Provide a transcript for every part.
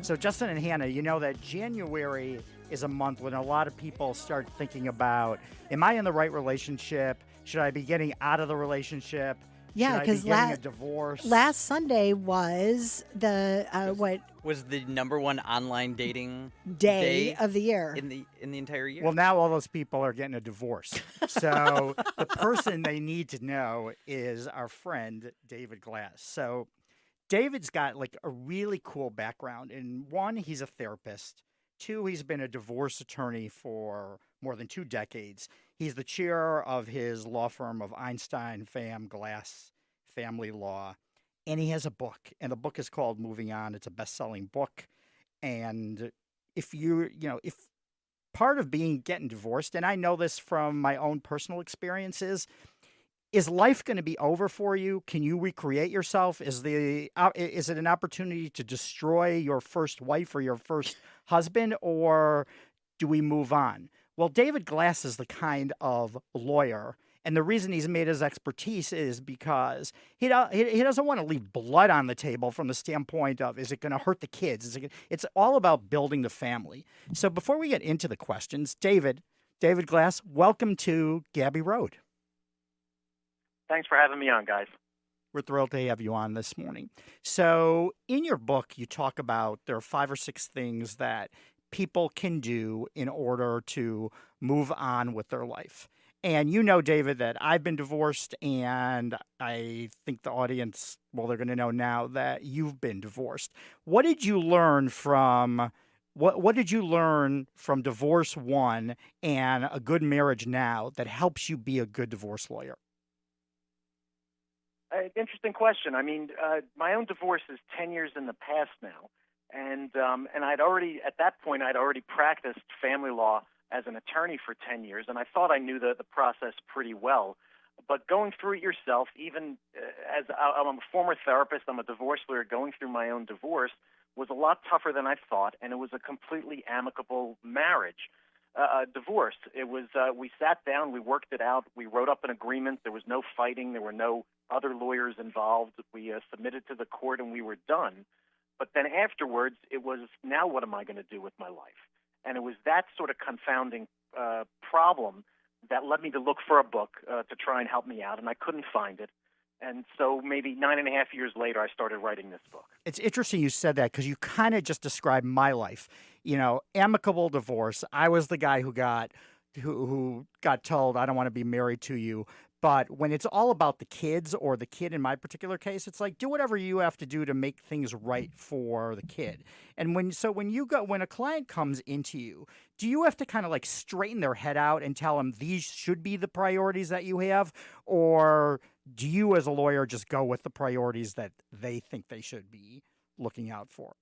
So Justin and Hannah, you know that January is a month when a lot of people start thinking about, am I in the right relationship? Should I be getting out of the relationship? Should Yeah, I be because getting a divorce? last Sunday was the Was the number one online dating day of the year. in the entire year. Well, now all those people are getting a divorce. So the person they need to know is our friend David Glass. So David's got like a really cool background. In one, he's a therapist. Two, he's been a divorce attorney for more than 2 decades. He's the chair of his law firm of Einstein, Pham, Glass Family Law. And he has a book, and the book is called Moving On. It's a best-selling book. And if part of getting divorced, and I know this from my own personal experiences, is life going to be over for you? Can you recreate yourself? Is it an opportunity to destroy your first wife or your first husband, or do we move on? Well, David Glass is the kind of lawyer, and the reason he's made his expertise is because he doesn't want to leave blood on the table from the standpoint of, is it going to hurt the kids? It's all about building the family. So before we get into the questions, David Glass, welcome to Gabby Road. Thanks for having me on, guys. We're thrilled to have you on this morning. So in your book, you talk about there are 5 or 6 things that people can do in order to move on with their life. And you know, David, that I've been divorced, and I think the audience, well, they're going to know now that you've been divorced. What did you learn from what did you learn from divorce 1 and a good marriage now that helps you be a good divorce lawyer? Interesting question. I mean, my own divorce is 10 years in the past now, and I'd already practiced family law as an attorney for 10 years, and I thought I knew the process pretty well. But going through it yourself, even as I'm a former therapist, I'm a divorce lawyer, going through my own divorce was a lot tougher than I thought, and it was a completely amicable marriage. Divorce. It was, we sat down, we worked it out, we wrote up an agreement, there was no fighting, there were no other lawyers involved. We submitted to the court and we were done. But then afterwards, it was, now what am I going to do with my life? And it was that sort of confounding problem that led me to look for a book to try and help me out, and I couldn't find it. And so maybe 9.5 years later, I started writing this book. It's interesting you said that because you kind of just described my life. You know, amicable divorce. I was the guy who got told, I don't want to be married to you. But when it's all about the kids, or the kid in my particular case, it's like, do whatever you have to do to make things right for the kid. And when a client comes into you, do you have to kind of like straighten their head out and tell them these should be the priorities that you have? Or do you as a lawyer just go with the priorities that they think they should be looking out for?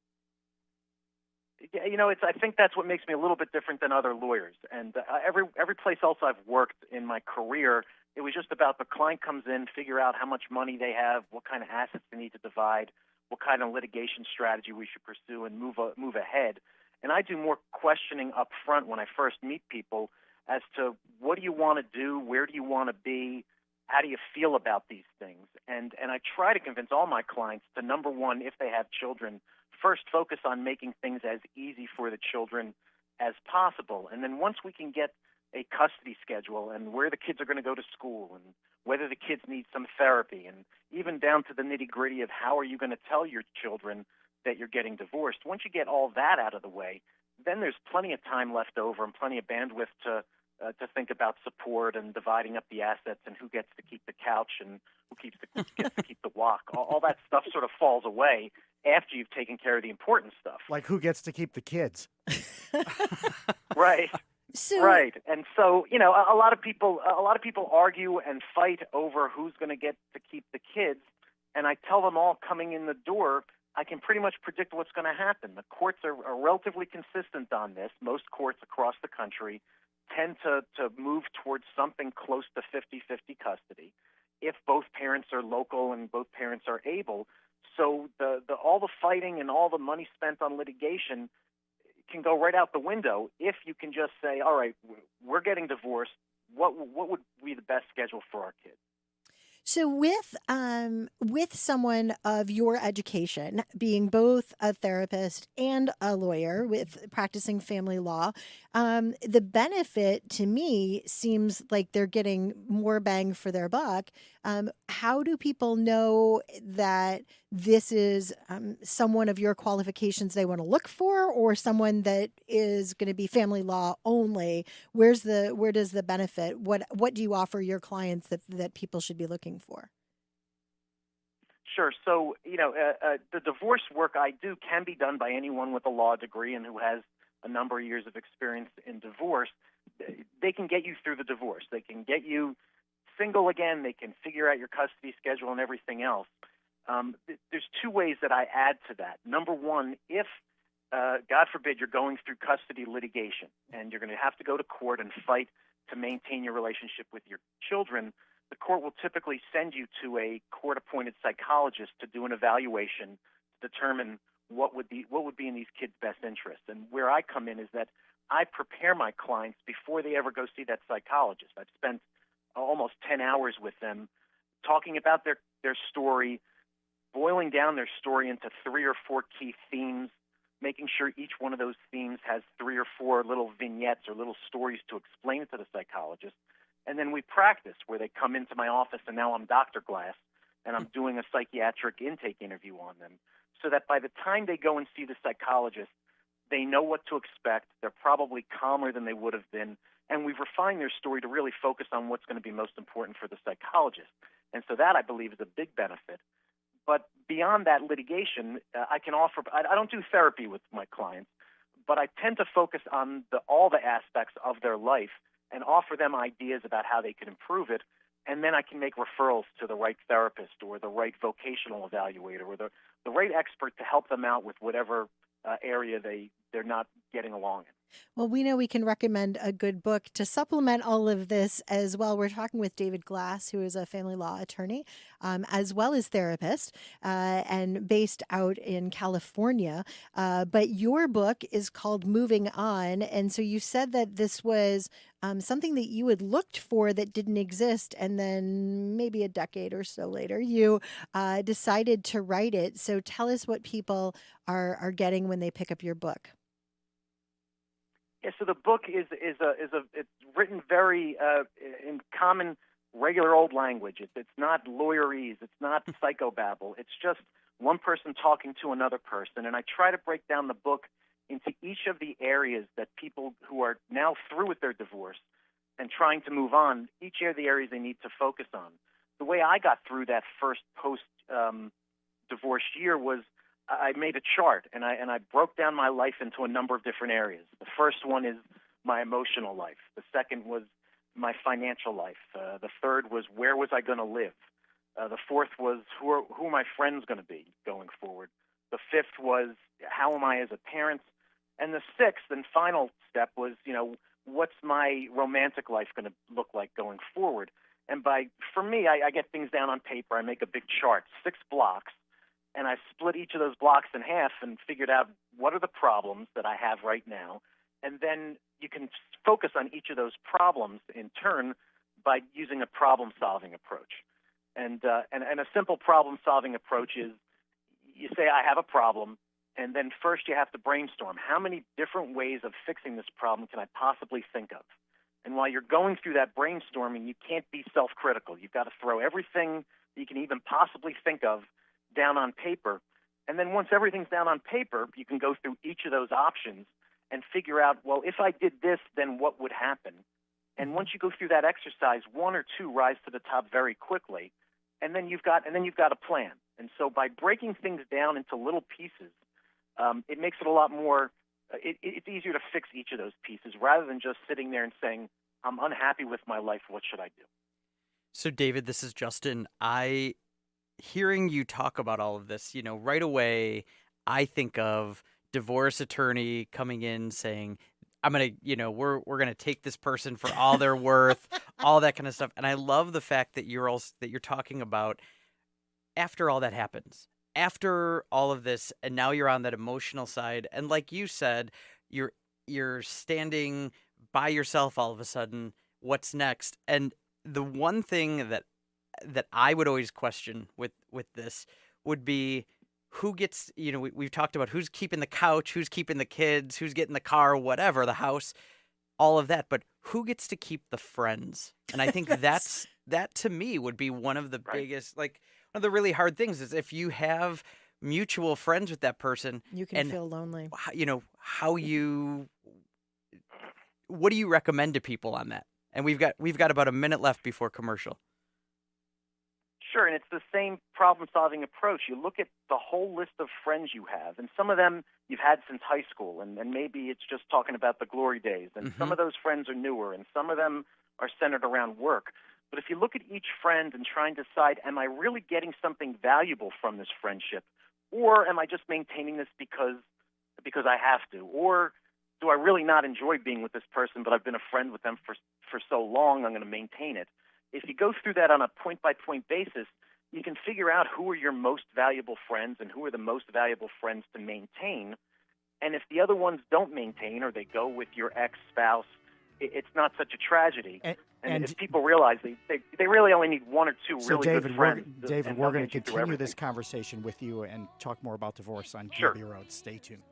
Yeah, you know, I think that's what makes me a little bit different than other lawyers. And every place else I've worked in my career, it was just about the client comes in, figure out how much money they have, what kind of assets they need to divide, what kind of litigation strategy we should pursue, and move ahead. And I do more questioning up front when I first meet people as to what do you want to do, where do you want to be, how do you feel about these things? And I try to convince all my clients to, number one, if they have children, first focus on making things as easy for the children as possible. And then once we can get a custody schedule and where the kids are going to go to school and whether the kids need some therapy, and even down to the nitty-gritty of how are you going to tell your children that you're getting divorced, once you get all that out of the way, then there's plenty of time left over and plenty of bandwidth to think about support and dividing up the assets and who gets to keep the couch and who gets to keep the wok. All that stuff sort of falls away after you've taken care of the important stuff. Like who gets to keep the kids? Right. Right. And so, you know, a lot of people argue and fight over who's going to get to keep the kids. And I tell them all coming in the door, I can pretty much predict what's going to happen. The courts are relatively consistent on this. Most courts across the country tend to move towards something close to 50-50 custody if both parents are local and both parents are able. So all the fighting and all the money spent on litigation can go right out the window if you can just say, all right, we're getting divorced. What would be the best schedule for our kids? So with someone of your education, being both a therapist and a lawyer with practicing family law, the benefit to me seems like they're getting more bang for their buck. How do people know that this is someone of your qualifications they want to look for, or someone that is going to be family law only? Where does the benefit? What do you offer your clients that people should be looking for? Sure. So, the divorce work I do can be done by anyone with a law degree and who has a number of years of experience in divorce. They can get you through the divorce. They can get you single again. They can figure out your custody schedule and everything else. There's two ways that I add to that. Number one, if, God forbid, you're going through custody litigation and you're going to have to go to court and fight to maintain your relationship with your children, the court will typically send you to a court-appointed psychologist to do an evaluation to determine what would be in these kids' best interests. And where I come in is that I prepare my clients before they ever go see that psychologist. I've spent almost 10 hours with them talking about their story, boiling down their story into 3 or 4 key themes, making sure each one of those themes has 3 or 4 little vignettes or little stories to explain it to the psychologist. And then we practice where they come into my office, and now I'm Dr. Glass, and I'm doing a psychiatric intake interview on them, so that by the time they go and see the psychologist, they know what to expect. They're probably calmer than they would have been, and we've refined their story to really focus on what's going to be most important for the psychologist. And so that, I believe, is a big benefit. But beyond that litigation, I can offer – I don't do therapy with my clients, but I tend to focus on all the aspects of their life and offer them ideas about how they can improve it. And then I can make referrals to the right therapist or the right vocational evaluator or the right expert to help them out with whatever area they're not getting along in. Well, we know we can recommend a good book to supplement all of this as well. We're talking with David Glass, who is a family law attorney, as well as therapist, and based out in California. But your book is called Moving On. And so you said that this was something that you had looked for that didn't exist. And then maybe a decade or so later, you decided to write it. So tell us what people are getting when they pick up your book. Yeah, so the book is it's written very in common, regular old language. It's not lawyerese. It's not psychobabble. It's just one person talking to another person. And I try to break down the book into each of the areas that people who are now through with their divorce and trying to move on, each of the areas they need to focus on. The way I got through that first post-divorce year was I made a chart, and I broke down my life into a number of different areas. The first one is my emotional life. The second was my financial life. The third was where was I going to live. The fourth was who are my friends going to be going forward. The fifth was how am I as a parent. And the sixth and final step was, what's my romantic life going to look like going forward. And for me, I get things down on paper. I make a big chart, 6 blocks. And I split each of those blocks in half and figured out what are the problems that I have right now. And then you can focus on each of those problems in turn by using a problem-solving approach. And a simple problem-solving approach is you say, I have a problem, and then first you have to brainstorm. How many different ways of fixing this problem can I possibly think of? And while you're going through that brainstorming, you can't be self-critical. You've got to throw everything you can even possibly think of down on paper. And then once everything's down on paper, you can go through each of those options and figure out, well, if I did this, then what would happen? And once you go through that exercise, 1 or 2 rise to the top very quickly, and then you've got a plan. And so by breaking things down into little pieces, it makes it a lot more. It's easier to fix each of those pieces rather than just sitting there and saying, I'm unhappy with my life. What should I do? So, David, this is Justin. Hearing you talk about all of this, right away, I think of divorce attorney coming in saying, I'm going to, we're going to take this person for all they're worth, all that kind of stuff. And I love the fact that you're talking about after all that happens, after all of this, and now you're on that emotional side. And like you said, you're standing by yourself all of a sudden. What's next? And the one thing that that I would always question with this would be who gets, we've talked about who's keeping the couch, who's keeping the kids, who's getting the car, whatever, the house, all of that, but who gets to keep the friends? And I think that to me would be one of the biggest, like one of the really hard things is if you have mutual friends with that person, You can feel lonely. What do you recommend to people on that? And we've got about a minute left before commercial. Sure, and it's the same problem-solving approach. You look at the whole list of friends you have, and some of them you've had since high school, and maybe it's just talking about the glory days, and some of those friends are newer, and some of them are centered around work. But if you look at each friend and try and decide, am I really getting something valuable from this friendship, or am I just maintaining this because I have to, or do I really not enjoy being with this person, but I've been a friend with them for so long, I'm going to maintain it. If you go through that on a point-by-point basis, you can figure out who are your most valuable friends and who are the most valuable friends to maintain. And if the other ones don't maintain or they go with your ex-spouse, it's not such a tragedy. And if people realize they really only need one or two really good friends. David, we're going to continue this conversation with you and talk more about divorce on Gilby Road. Stay tuned.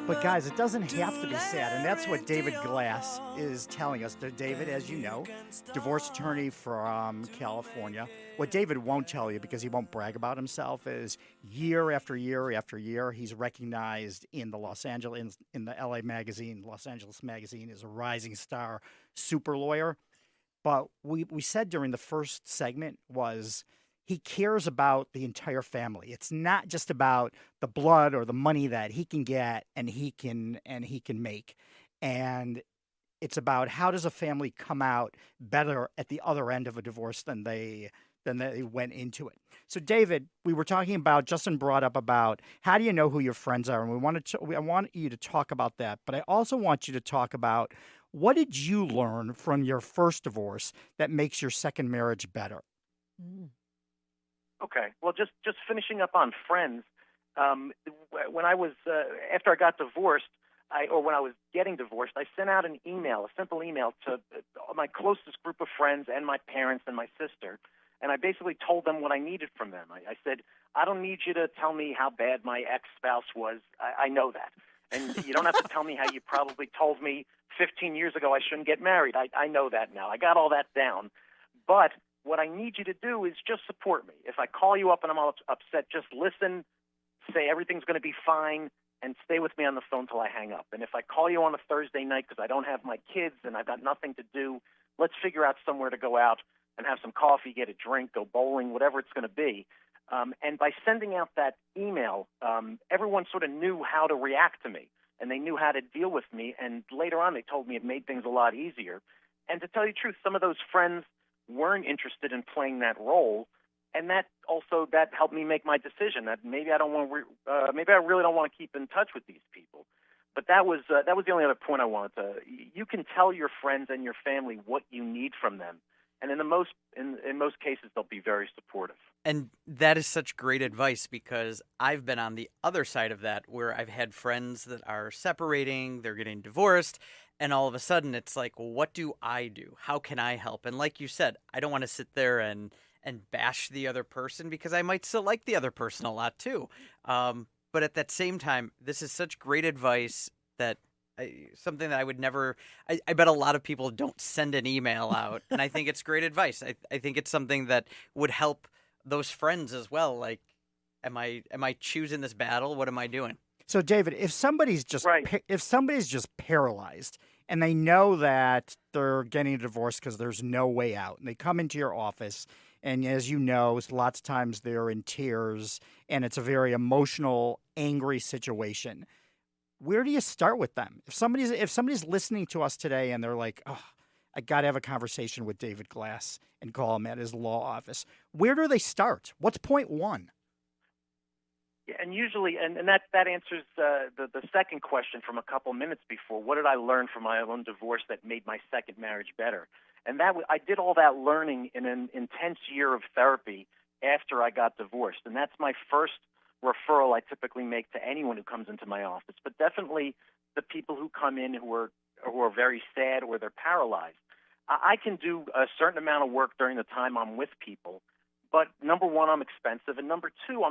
But guys, it doesn't have to be sad, and that's what David Glass is telling us. David, as you know, divorce attorney from California. What David won't tell you, because he won't brag about himself, is year after year after year, he's recognized in the in the LA magazine, Los Angeles magazine, as a rising star super lawyer. But we said during the first segment was he cares about the entire family. It's not just about the blood or the money that he can get and he can make. And it's about how does a family come out better at the other end of a divorce than they went into it. So David, we were talking about, Justin brought up about how do you know who your friends are, and I want you to talk about that, but I also want you to talk about what did you learn from your first divorce that makes your second marriage better? Okay. Well, just finishing up on friends, when I was after I got divorced, when I was getting divorced, I sent out a simple email to my closest group of friends and my parents and my sister, and I basically told them what I needed from them. I said, I don't need you to tell me how bad my ex-spouse was. I know that. And you don't have to tell me how you probably told me 15 years ago I shouldn't get married. I know that now. I got all that down. But what I need you to do is just support me. If I call you up and I'm all upset, just listen, say everything's going to be fine, and stay with me on the phone till I hang up. And if I call you on a Thursday night because I don't have my kids and I've got nothing to do, let's figure out somewhere to go out and have some coffee, get a drink, go bowling, whatever it's going to be. And by sending out that email, everyone sort of knew how to react to me, and they knew how to deal with me. And later on, they told me it made things a lot easier. And to tell you the truth, some of those friends weren't interested in playing that role, and that helped me make my decision that maybe I really don't want to keep in touch with these people. But that was the only other point I wanted to. You can tell your friends and your family what you need from them, and in most cases, they'll be very supportive. And that is such great advice, because I've been on the other side of that, where I've had friends that are separating, they're getting divorced, and all of a sudden it's like, well, what do I do? How can I help? And like you said, I don't want to sit there and bash the other person, because I might still like the other person a lot too. But at that same time, this is such great advice that something that I would never, I bet a lot of people don't send an email out. And I think it's great advice. I think it's something that would help those friends as well. Like, am I choosing this battle? What am I doing? So David, if somebody's just paralyzed and they know that they're getting a divorce because there's no way out, and they come into your office, and as you know, lots of times they're in tears and it's a very emotional, angry situation, where do you start with them? If somebody's listening to us today and they're like, oh, I got to have a conversation with David Glass and call him at his law office, where do they start? What's point one? Yeah, and usually, and that answers the second question from a couple minutes before. What did I learn from my own divorce that made my second marriage better? And I did all that learning in an intense year of therapy after I got divorced. And that's my first referral I typically make to anyone who comes into my office, but definitely the people who come in who are very sad or they're paralyzed. I can do a certain amount of work during the time I'm with people, but number one, I'm expensive, and number two,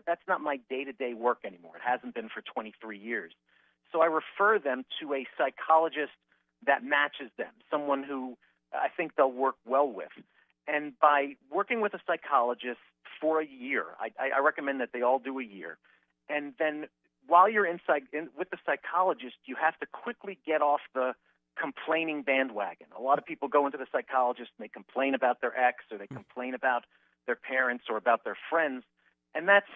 that's not my day-to-day work anymore. It hasn't been for 23 years. So I refer them to a psychologist that matches them, someone who I think they'll work well with. And by working with a psychologist for a year, I recommend that they all do a year. And then while you're with the psychologist, you have to quickly get off the complaining bandwagon. A lot of people go into the psychologist and they complain about their ex, or they complain about their parents or about their friends. And that's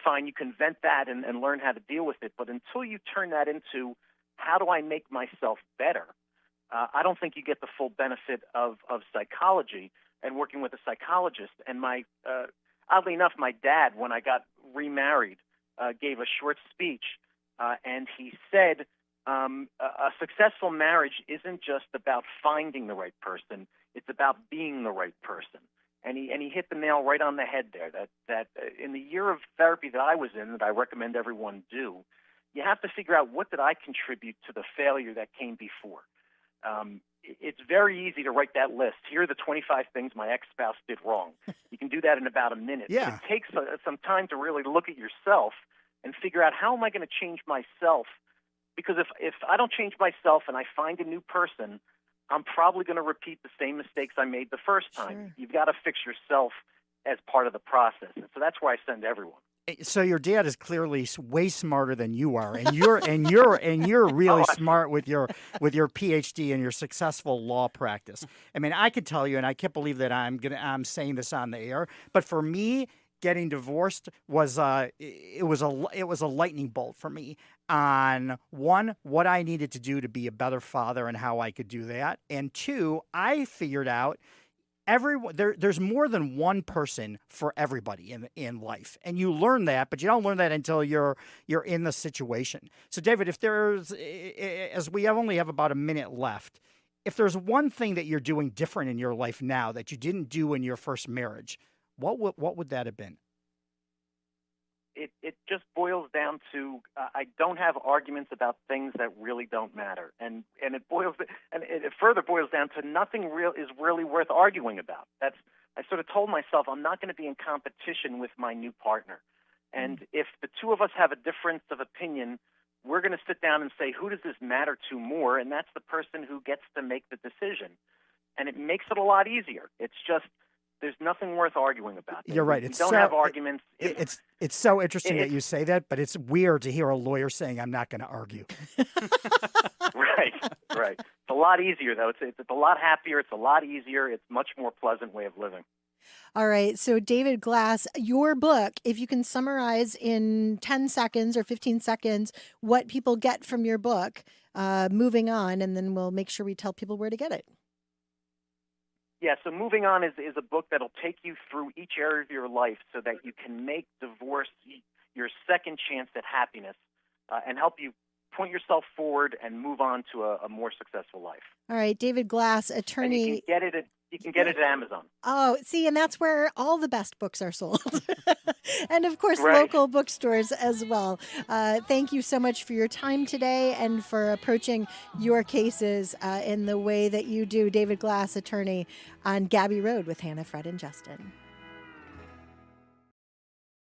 fine. You can vent that and learn how to deal with it. But until you turn that into, how do I make myself better? I don't think you get the full benefit of psychology and working with a psychologist. And oddly enough, my dad, when I got remarried, gave a short speech, and he said, a successful marriage isn't just about finding the right person; it's about being the right person. And he hit the nail right on the head there. That in the year of therapy that I was in, that I recommend everyone do, you have to figure out, what did I contribute to the failure that came before. It's very easy to write that list. Here are the 25 things my ex-spouse did wrong. You can do that in about a minute. Yeah. It takes some time to really look at yourself and figure out, how am I going to change myself? Because if I don't change myself and I find a new person, I'm probably going to repeat the same mistakes I made the first time. Sure. You've got to fix yourself as part of the process. And so that's where I send everyone. So your dad is clearly way smarter than you are, and you're really smart with your PhD and your successful law practice. I mean, I could tell you, and I can't believe that I'm saying this on the air, but for me, getting divorced was a lightning bolt for me on, one, what I needed to do to be a better father and how I could do that, and two, I figured out there's more than one person for everybody in life, and you learn that, but you don't learn that until you're in the situation. So, David, as we only have about a minute left, if there's one thing that you're doing different in your life now that you didn't do in your first marriage, what would that have been? It just boils down to, I don't have arguments about things that really don't matter, and it further boils down to, nothing real is really worth arguing about. I sort of told myself, I'm not going to be in competition with my new partner, and if the two of us have a difference of opinion, we're going to sit down and say, who does this matter to more? And that's the person who gets to make the decision, and it makes it a lot easier. It's just, there's nothing worth arguing about. You're right. We don't have arguments. It's so interesting that you say that, but it's weird to hear a lawyer saying, I'm not going to argue. Right. It's a lot easier, though. It's a lot happier. It's a lot easier. It's a much more pleasant way of living. All right. So, David Glass, your book, if you can summarize in 10 seconds or 15 seconds what people get from your book, moving on, and then we'll make sure we tell people where to get it. Yeah, so Moving On is a book that'll take you through each area of your life so that you can make divorce your second chance at happiness, and help you point yourself forward and move on to a more successful life. All right, David Glass, attorney. And you can get it at Amazon. Oh, see, and that's where all the best books are sold. And, of course, Right. local bookstores as well. Thank you so much for your time today and for approaching your cases in the way that you do. David Glass, attorney, on Gabby Road with Hannah, Fred, and Justin.